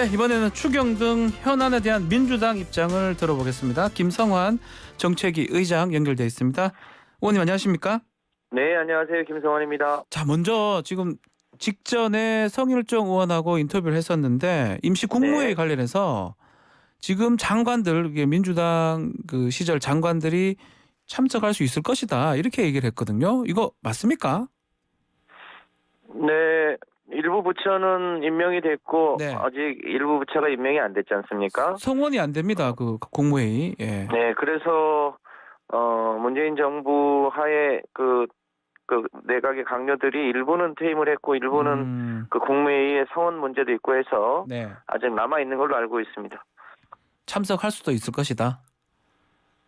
네, 이번에는 추경 등 현안에 대한 민주당 입장을 들어보겠습니다. 김성환 정책위 의장 연결돼 있습니다. 의원님 안녕하십니까? 네, 안녕하세요. 김성환입니다. 자, 먼저 지금 직전에 성일종 의원하고 인터뷰를 했었는데 임시 국무회의 네. 관련해서 지금 장관들, 이게 민주당 그 시절 장관들이 참석할 수 있을 것이다 이렇게 얘기를 했거든요. 이거 맞습니까? 네, 일부 부처는 임명이 됐고 네. 아직 일부 부처가 임명이 안 됐지 않습니까? 성원이 안 됩니다. 그 국무회의. 예. 네, 그래서 문재인 정부 하에 그 내각의 강요들이 일부는 퇴임을 했고 일부는 그 국무회의의 성원 문제도 있고 해서 네. 아직 남아 있는 걸로 알고 있습니다. 참석할 수도 있을 것이다.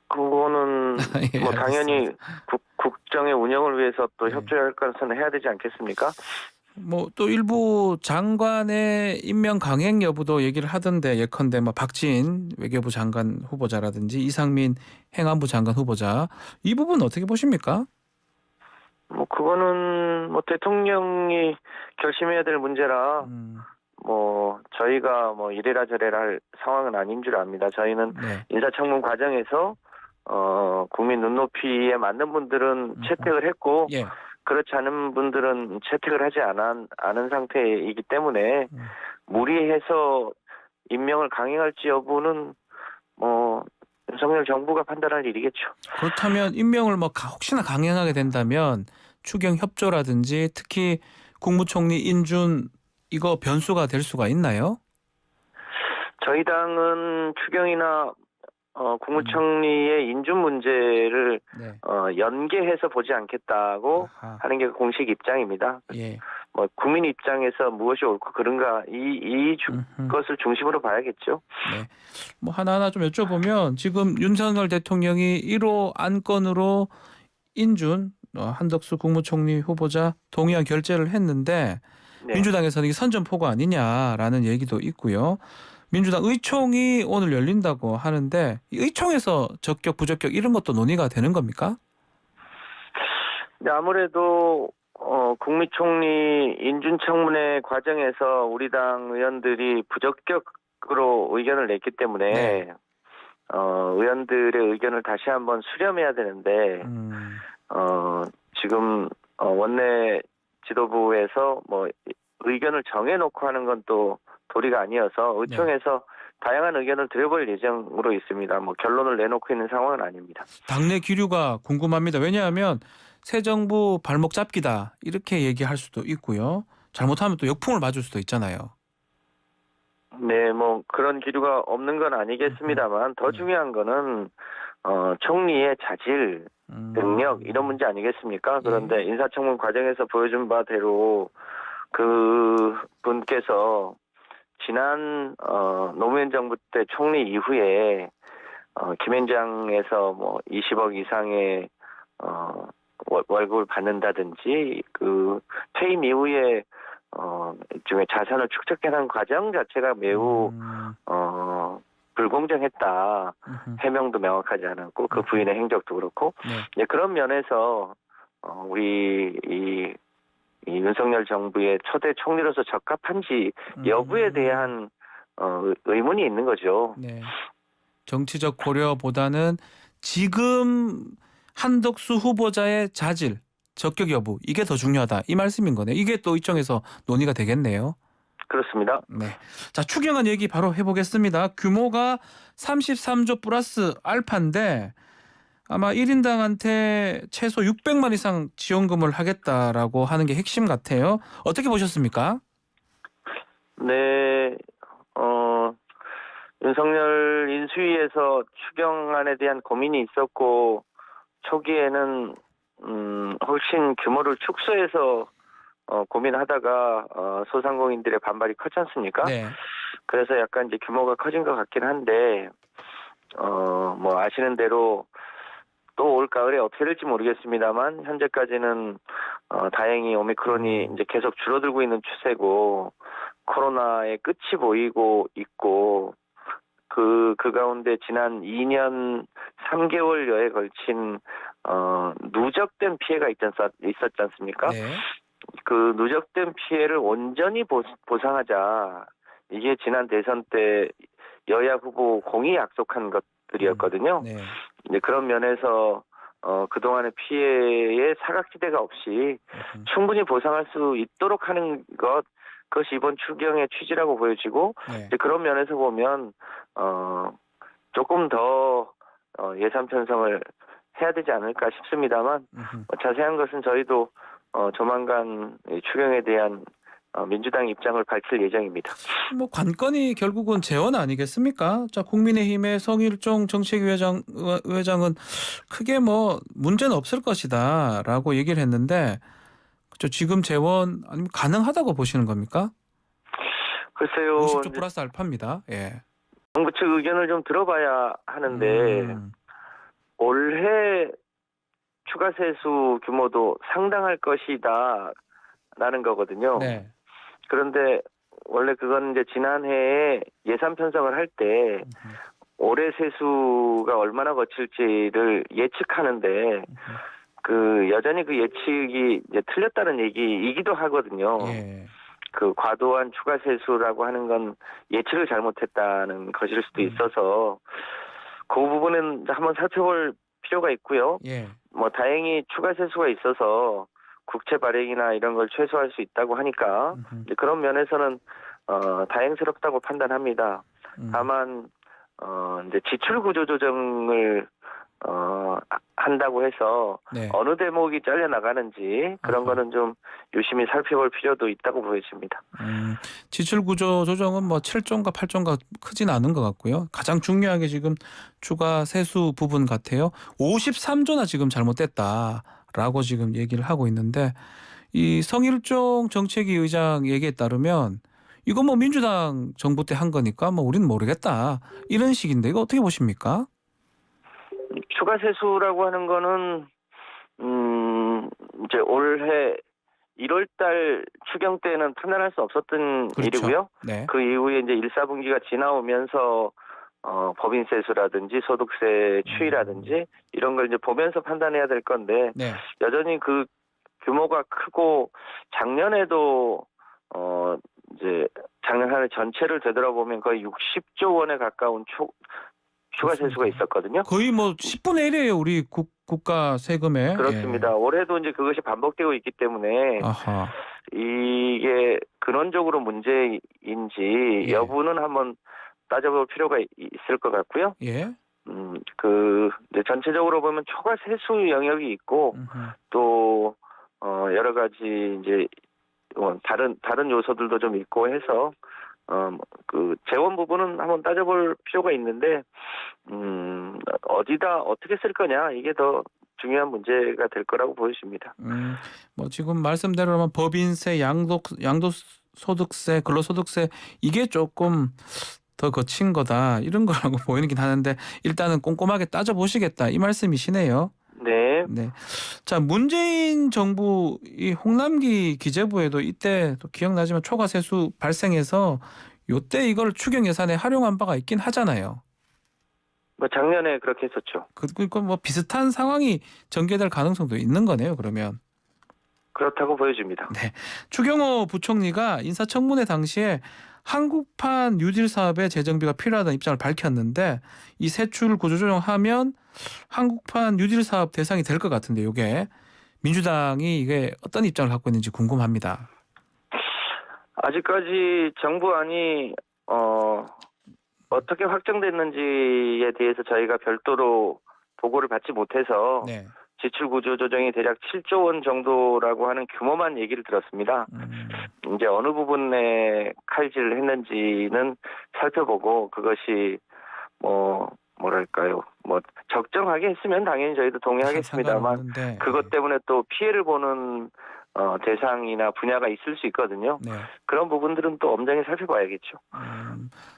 그거는 예, 뭐 당연히 알겠습니다. 국정의 운영을 위해서 또 네. 협조할 것은 해야 되지 않겠습니까? 뭐 또 일부 장관의 임명 강행 여부도 얘기를 하던데 예컨대 뭐 박지인 외교부 장관 후보자라든지 이상민 행안부 장관 후보자 이 부분 어떻게 보십니까? 뭐 그거는 뭐 대통령이 결심해야 될 문제라 뭐 저희가 뭐 이래라 저래라 할 상황은 아닌 줄 압니다. 저희는 네. 인사청문 과정에서 국민 눈높이에 맞는 분들은 채택을 했고 예. 그렇지 않은 분들은 채택을 하지 않은 상태이기 때문에 무리해서 임명을 강행할지 여부는 뭐 윤석열 정부가 판단할 일이겠죠. 그렇다면 임명을 뭐 혹시나 강행하게 된다면 추경 협조라든지 특히 국무총리 인준 이거 변수가 될 수가 있나요? 저희 당은 추경이나 국무총리의 인준 문제를 네. 연계해서 보지 않겠다고 아하. 하는 게 공식 입장입니다. 예. 뭐 국민 입장에서 무엇이 옳고 그른가 것을 중심으로 봐야겠죠. 네. 뭐 하나하나 좀 여쭤보면 지금 윤석열 대통령이 1호 안건으로 인준 한덕수 국무총리 후보자 동의안 결재를 했는데 네. 민주당에서는 이게 선전포고 아니냐라는 얘기도 있고요. 민주당 의총이 오늘 열린다고 하는데 이 의총에서 적격 부적격 이런 것도 논의가 되는 겁니까? 근데 아무래도 국무총리 인준 청문회 과정에서 우리 당 의원들이 부적격으로 의견을 냈기 때문에 네. 의원들의 의견을 다시 한번 수렴해야 되는데 지금 원내 지도부에서 뭐 의견을 정해놓고 하는 건 또 도리가 아니어서 의총에서 다양한 의견을 드려볼 예정으로 있습니다. 뭐 결론을 내놓고 있는 상황은 아닙니다. 당내 기류가 궁금합니다. 왜냐하면 새 정부 발목 잡기다 이렇게 얘기할 수도 있고요. 잘못하면 또 역풍을 맞을 수도 있잖아요. 네, 뭐 그런 기류가 없는 건 아니겠습니다만 더 중요한 거는 총리의 자질, 능력 이런 문제 아니겠습니까? 그런데 인사청문 과정에서 보여준 바대로 그 분께서 지난 노무현 정부 때 총리 이후에 김앤장에서 뭐 20억 이상의 월급을 받는다든지 그 퇴임 이후에 일종의 자산을 축적해낸 과정 자체가 매우 불공정했다. 해명도 명확하지 않았고 그 부인의 행적도 그렇고 이제 그런 면에서 우리 이 윤석열 정부의 초대 총리로서 적합한지 여부에 대한 의문이 있는 거죠. 네. 정치적 고려보다는 지금 한덕수 후보자의 자질, 적격 여부 이게 더 중요하다 이 말씀인 거네요. 이게 또 의총에서 논의가 되겠네요. 그렇습니다. 네. 자, 추경안 얘기 바로 해보겠습니다. 규모가 33조 플러스 알파인데 아마 1인당한테 최소 600만 이상 지원금을 하겠다라고 하는 게 핵심 같아요. 어떻게 보셨습니까? 네, 윤석열 인수위에서 추경안에 대한 고민이 있었고 초기에는 훨씬 규모를 축소해서 고민하다가 소상공인들의 반발이 컸지 않습니까? 네. 그래서 약간 이제 규모가 커진 것 같긴 한데 뭐 아시는 대로 또 올 가을에 어떻게 될지 모르겠습니다만 현재까지는 다행히 오미크론이 이제 계속 줄어들고 있는 추세고 코로나의 끝이 보이고 있고 그 가운데 지난 2년 3개월여에 걸친 누적된 피해가 있었지 않습니까? 네. 그 누적된 피해를 온전히 보상하자 이게 지난 대선 때 여야 후보 공히 약속한 것들이었거든요. 네. 이제 그런 면에서 그동안의 피해에 사각지대가 없이 충분히 보상할 수 있도록 하는 것, 그것이 이번 추경의 취지라고 보여지고, 네. 이제 그런 면에서 보면 조금 더 예산 편성을 해야 되지 않을까 싶습니다만, 자세한 것은 저희도 조만간 이 추경에 대한 민주당 입장을 밝힐 예정입니다. 뭐 관건이 결국은 재원 아니겠습니까? 자, 국민의힘의 성일종 정책위원장은 크게 뭐 문제는 없을 것이다라고 얘기를 했는데, 그렇죠. 지금 재원 아니면 가능하다고 보시는 겁니까? 글쎄요, 50조 이제 플러스 알파입니다. 예. 정부 측 의견을 좀 들어봐야 하는데 올해 추가 세수 규모도 상당할 것이다라는 거거든요. 네. 그런데 원래 그건 이제 지난해에 예산 편성을 할 때 올해 세수가 얼마나 거칠지를 예측하는데 그 여전히 그 예측이 이제 틀렸다는 얘기이기도 하거든요. 예. 그 과도한 추가 세수라고 하는 건 예측을 잘못했다는 것일 수도 있어서 그 부분은 한번 살펴볼 필요가 있고요. 예. 뭐 다행히 추가 세수가 있어서 국채 발행이나 이런 걸 최소화할 수 있다고 하니까 이제 그런 면에서는 다행스럽다고 판단합니다. 다만 이제 지출 구조 조정을 한다고 해서 네. 어느 대목이 잘려 나가는지 그런 거는 좀 유심히 살펴볼 필요도 있다고 보여집니다. 지출 구조 조정은 뭐 7조인가 8조인가 크진 않은 것 같고요. 가장 중요한 게 지금 추가 세수 부분 같아요. 53조나 지금 잘못됐다라고 지금 얘기를 하고 있는데, 이 성일종 정책위 의장 얘기에 따르면 이건 뭐 민주당 정부 때 한 거니까 뭐 우리는 모르겠다 이런 식인데, 이거 어떻게 보십니까? 추가 세수라고 하는 거는 이제 올해 1월달 추경 때는 판단할 수 없었던 그렇죠. 일이고요. 네. 그 이후에 이제 1, 4분기가 지나오면서 법인세수라든지 소득세 추이라든지 이런 걸 이제 보면서 판단해야 될 건데 네. 여전히 그 규모가 크고 작년에도 이제 작년 한 해 전체를 되돌아보면 거의 60조 원에 가까운 추가 세수가 있었거든요. 거의 뭐 10분의 1이에요, 우리 국가 세금에. 그렇습니다. 예. 올해도 이제 그것이 반복되고 있기 때문에 아하. 이게 근원적으로 문제인지 예. 여부는 한번 따져볼 필요가 있을 것 같고요. 예. 이제 전체적으로 보면 초과 세수 영역이 있고 또 여러 가지 이제 다른 요소들도 좀 있고 해서 그 재원 부분은 한번 따져볼 필요가 있는데 어디다 어떻게 쓸 거냐 이게 더 중요한 문제가 될 거라고 보여집니다. 뭐 지금 말씀대로라면 법인세, 양도소득세, 근로소득세 이게 조금 더 거친 거다 이런 거라고 보이긴 하는데, 일단은 꼼꼼하게 따져보시겠다 이 말씀이시네요. 네. 네. 자, 문재인 정부 이 홍남기 기재부에도 이때 또 기억나지만 초과 세수 발생해서 요때 이걸 추경 예산에 활용한 바가 있긴 하잖아요. 뭐 작년에 그렇게 했었죠. 그러니까 뭐 비슷한 상황이 전개될 가능성도 있는 거네요, 그러면. 그렇다고 보여집니다. 네. 추경호 부총리가 인사청문회 당시에 한국판 뉴딜 사업에 재정비가 필요하다는 입장을 밝혔는데, 이 세출 구조조정하면 한국판 뉴딜 사업 대상이 될 것 같은데, 이게 민주당이 이게 어떤 입장을 갖고 있는지 궁금합니다. 아직까지 정부안이 어떻게 확정됐는지에 대해서 저희가 별도로 보고를 받지 못해서 네. 지출 구조 조정이 대략 7조 원 정도라고 하는 규모만 얘기를 들었습니다. 이제 어느 부분에 칼질을 했는지는 살펴보고 그것이 뭐랄까요, 적정하게 했으면 당연히 저희도 동의하겠습니다만 상관없는데. 그것 때문에 또 피해를 보는 대상이나 분야가 있을 수 있거든요. 네. 그런 부분들은 또 엄정히 살펴봐야겠죠.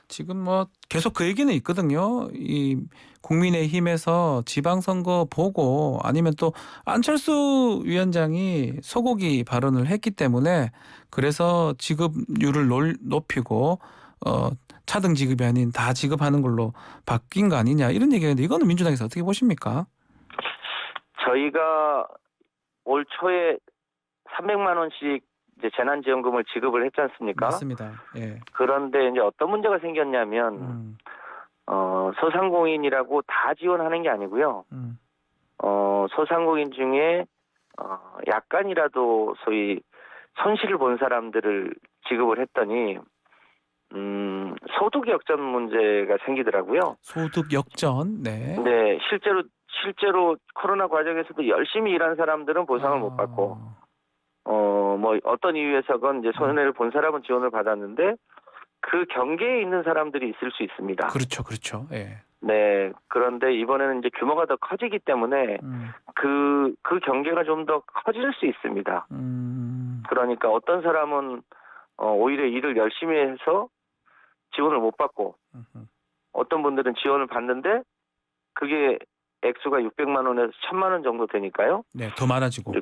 지금 뭐 계속 그 얘기는 있거든요. 이 국민의힘에서 지방선거 보고 아니면 또 안철수 위원장이 소고기 발언을 했기 때문에 그래서 지급률을 높이고 차등 지급이 아닌 다 지급하는 걸로 바뀐 거 아니냐 이런 얘기가 있는데, 이거는 민주당에서 어떻게 보십니까? 저희가 올 초에 300만 원씩 이제 재난지원금을 지급을 했지 않습니까? 맞습니다. 예. 그런데 이제 어떤 문제가 생겼냐면 음. 소상공인이라고 다 지원하는 게 아니고요. 음. 소상공인 중에 약간이라도 소위 손실을 본 사람들을 지급을 했더니 소득 역전 문제가 생기더라고요. 소득 역전. 네. 네, 실제로 코로나 과정에서도 열심히 일한 사람들은 보상을 못 받고, 뭐 어떤 이유에서건 이제 손해를 본 사람은 지원을 받았는데 그 경계에 있는 사람들이 있을 수 있습니다. 그렇죠, 그렇죠. 예. 네, 그런데 이번에는 이제 규모가 더 커지기 때문에 그 경계가 좀 더 커질 수 있습니다. 그러니까 어떤 사람은 오히려 일을 열심히 해서 지원을 못 받고, 어떤 분들은 지원을 받는데 그게 액수가 600만 원에서 1000만 원 정도 되니까요. 네, 더 많아지고.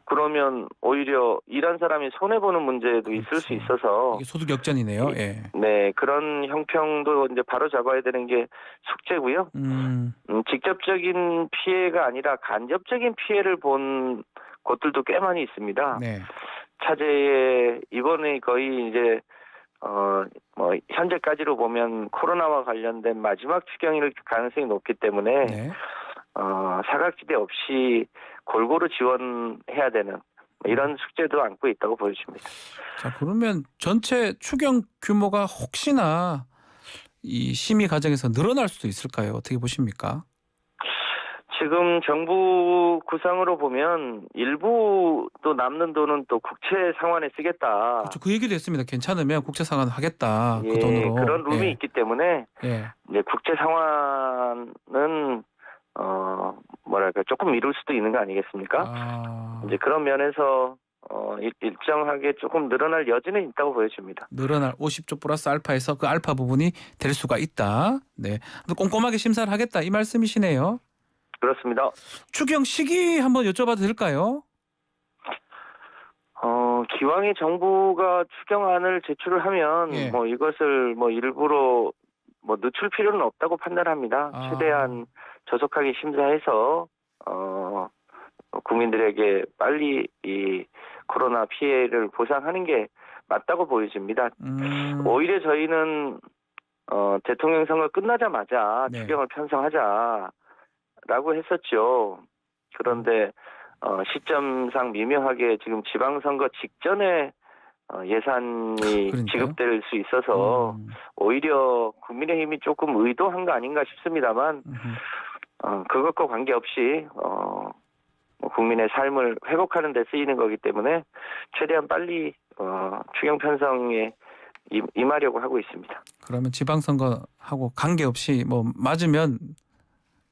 그러면 오히려 일한 사람이 손해 보는 문제도 있을 수 있어서 이게 소득 역전이네요. 예. 네, 그런 형평도 이제 바로 잡아야 되는 게 숙제고요. 직접적인 피해가 아니라 간접적인 피해를 본 곳들도 꽤 많이 있습니다. 네. 차제에 이번에 거의 이제 뭐 현재까지로 보면 코로나와 관련된 마지막 추경일 가능성이 높기 때문에 네. 사각지대 없이 골고루 지원해야 되는 이런 숙제도 안고 있다고 보여집니다. 자, 그러면 전체 추경 규모가 혹시나 이 심의 과정에서 늘어날 수도 있을까요? 어떻게 보십니까? 지금 정부 구상으로 보면 일부 또 남는 돈은 또 국채 상환에 쓰겠다. 그렇죠. 그 얘기도 했습니다. 괜찮으면 국채 상환 하겠다. 예, 그 돈으로. 그런 룸이 예. 있기 때문에 예. 이제 국채 상환은 뭐랄까 조금 미룰 수도 있는 거 아니겠습니까? 이제 그런 면에서 일정하게 조금 늘어날 여지는 있다고 보여집니다. 늘어날 50조 플러스 알파에서 그 알파 부분이 될 수가 있다. 네. 꼼꼼하게 심사를 하겠다 이 말씀이시네요. 그렇습니다. 추경 시기 한번 여쭤봐도 될까요? 기왕에 정부가 추경안을 제출을 하면 예. 뭐 이것을 뭐 일부러 뭐 늦출 필요는 없다고 판단합니다. 최대한 조속하게 심사해서 국민들에게 빨리 이 코로나 피해를 보상하는 게 맞다고 보여집니다. 오히려 저희는 대통령 선거 끝나자마자 네. 추경을 편성하자라고 했었죠. 그런데 시점상 미묘하게 지금 지방선거 직전에 예산이 그러니까요. 지급될 수 있어서 오히려 국민의힘이 조금 의도한 거 아닌가 싶습니다만 그것과 관계없이 국민의 삶을 회복하는 데 쓰이는 거기 때문에 최대한 빨리 추경 편성에 임하려고 하고 있습니다. 그러면 지방선거하고 관계없이 뭐 맞으면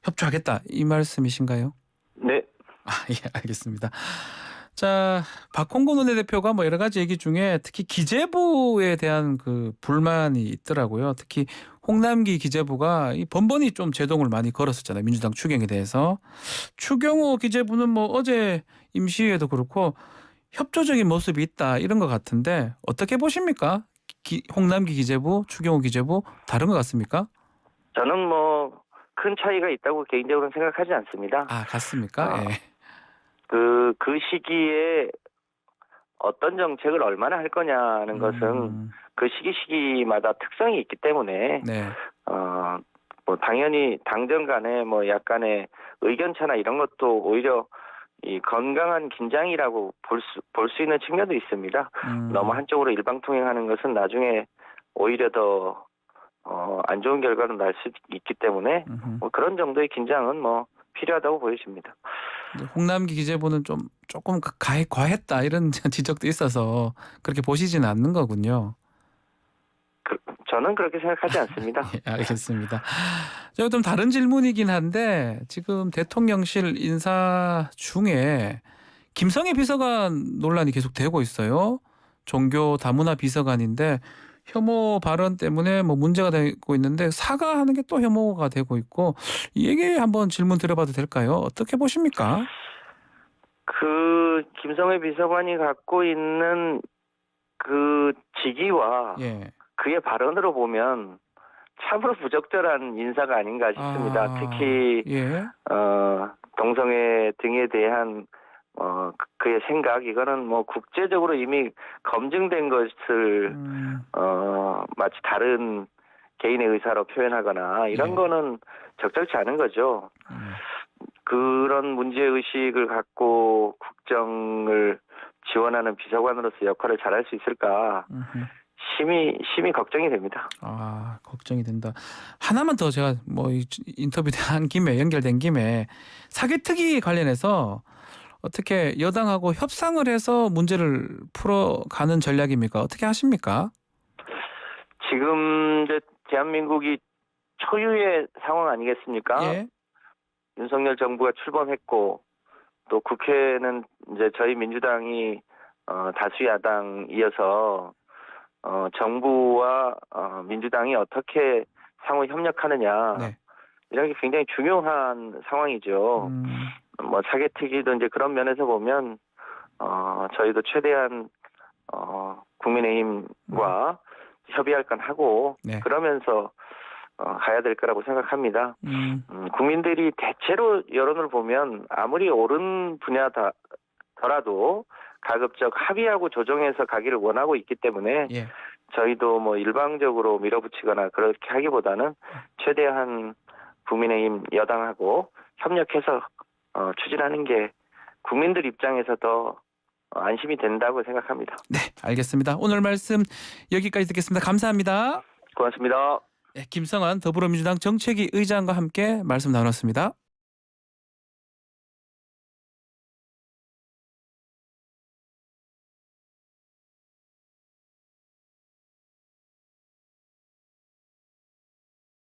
협조하겠다 이 말씀이신가요? 네. 예, 알겠습니다. 자, 박홍근 원내대표가 뭐 여러 가지 얘기 중에 특히 기재부에 대한 그 불만이 있더라고요. 특히 홍남기 기재부가 이 번번이 좀 제동을 많이 걸었었잖아요. 민주당 추경에 대해서. 추경호 기재부는 뭐 어제 임시회에도 그렇고 협조적인 모습이 있다 이런 것 같은데 어떻게 보십니까? 홍남기 기재부, 추경호 기재부 다른 것 같습니까? 저는 뭐 큰 차이가 있다고 개인적으로는 생각하지 않습니다. 같습니까? 예. 그 시기에 어떤 정책을 얼마나 할 거냐는 것은 그 시기마다 특성이 있기 때문에 네. 뭐 당연히 당정 간에 뭐 약간의 의견 차나 이런 것도 오히려 이 건강한 긴장이라고 볼 수 있는 측면도 있습니다. 너무 한쪽으로 일방통행하는 것은 나중에 오히려 더 안 좋은 결과로 날 수 있기 때문에 뭐 그런 정도의 긴장은 뭐 필요하다고 보여집니다. 홍남기 기재부는 조금 과했다 이런 지적도 있어서 그렇게 보시지는 않는 거군요. 저는 그렇게 생각하지 않습니다. 예, 알겠습니다. 좀 다른 질문이긴 한데 지금 대통령실 인사 중에 김성애 비서관 논란이 계속되고 있어요. 종교 다문화 비서관인데 혐오 발언 때문에 뭐 문제가 되고 있는데 사과하는 게 또 혐오가 되고 있고 이 얘기 한번 질문 드려봐도 될까요? 어떻게 보십니까? 그 김성애 비서관이 갖고 있는 그 직위와 그의 발언으로 보면 참으로 부적절한 인사가 아닌가 싶습니다. 특히 동성애 등에 대한 그의 생각 이거는 뭐 국제적으로 이미 검증된 것을 마치 다른 개인의 의사로 표현하거나 이런 예. 거는 적절치 않은 거죠. 그런 문제의식을 갖고 국정을 지원하는 비서관으로서 역할을 잘할 수 있을까 심히 걱정이 됩니다. 아, 걱정이 된다. 하나만 더 제가 뭐 인터뷰 한 김에 연결된 김에 사개특위 관련해서 어떻게 여당하고 협상을 해서 문제를 풀어가는 전략입니까? 어떻게 하십니까? 지금 이제 대한민국이 초유의 상황 아니겠습니까? 예. 윤석열 정부가 출범했고 또 국회는 이제 저희 민주당이 다수 야당이어서 정부와 민주당이 어떻게 상호 협력하느냐 네. 이런 게 굉장히 중요한 상황이죠. 뭐 사개특위도 이제 그런 면에서 보면 저희도 최대한 국민의힘과 협의할 건 하고 네. 그러면서 가야 될 거라고 생각합니다. 국민들이 대체로 여론을 보면 아무리 옳은 분야더라도 가급적 합의하고 조정해서 가기를 원하고 있기 때문에 예. 저희도 뭐 일방적으로 밀어붙이거나 그렇게 하기보다는 최대한 국민의힘 여당하고 협력해서 추진하는 게 국민들 입장에서 더 안심이 된다고 생각합니다. 네, 알겠습니다. 오늘 말씀 여기까지 듣겠습니다. 감사합니다. 고맙습니다. 네, 김성환 더불어민주당 정책위 의장과 함께 말씀 나눴습니다.